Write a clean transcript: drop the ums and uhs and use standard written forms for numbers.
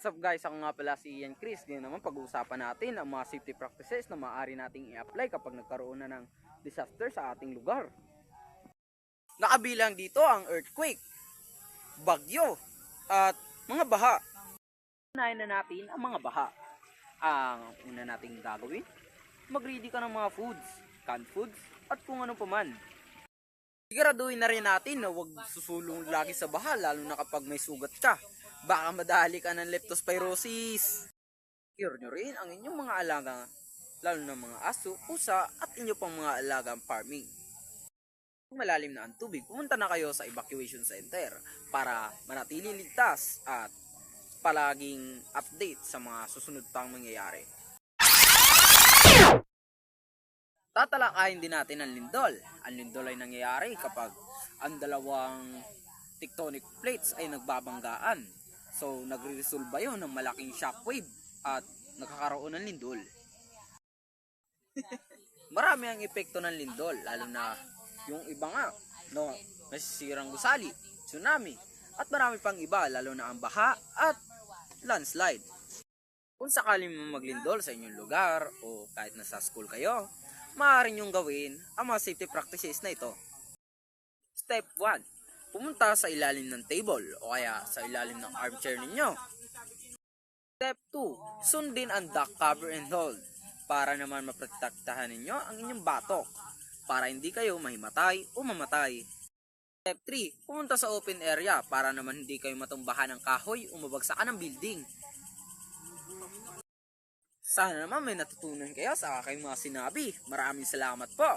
What's up guys, ako nga pala si Ian Chris. Ngayon naman pag-uusapan natin ang mga safety practices na maaari nating i-apply kapag nagkaroon na ng disaster sa ating lugar. Nakabilang dito ang earthquake, bagyo, at mga baha. Unahin na natin ang mga baha. Ang una nating gagawin, mag-ready ka ng mga foods, canned foods, at kung ano pa man. Siguraduhin na rin natin na huwag susulong lagi sa baha, lalo na kapag may sugat ka. Baka madali ka ng leptospirosis. Cure nyo rin ang inyong mga alaga, lalo na mga aso, pusa, at inyo pang mga alagang farming. Kung malalim na ang tubig, pumunta na kayo sa evacuation center para manatili ligtas at palaging update sa mga susunod pang mangyayari. Tatalakayin din natin ang lindol. Ang lindol ay nangyayari kapag ang dalawang tectonic plates ay nagbabanggaan. So, nagre-resolve yun ng malaking shockwave at nagkakaroon ng lindol. Marami ang epekto ng lindol, lalo na yung iba nga, no, nasisirang gusali, tsunami, at marami pang iba, lalo na ang baha at landslide. Kung sakaling maglindol sa inyong lugar o kahit nasa school kayo, maaari nyong gawin ang mga safety practices na ito. Step 1. Pumunta sa ilalim ng table o kaya sa ilalim ng armchair ninyo. Step 2. Sundin ang duck cover and hold para naman maprotektahan ninyo ang inyong batok para hindi kayo mahimatay o mamatay. Step 3. Pumunta sa open area para naman hindi kayo matumbahan ng kahoy o mabagsakan ng building. Sana naman may natutunan kayo sa aking mga sinabi. Maraming salamat po.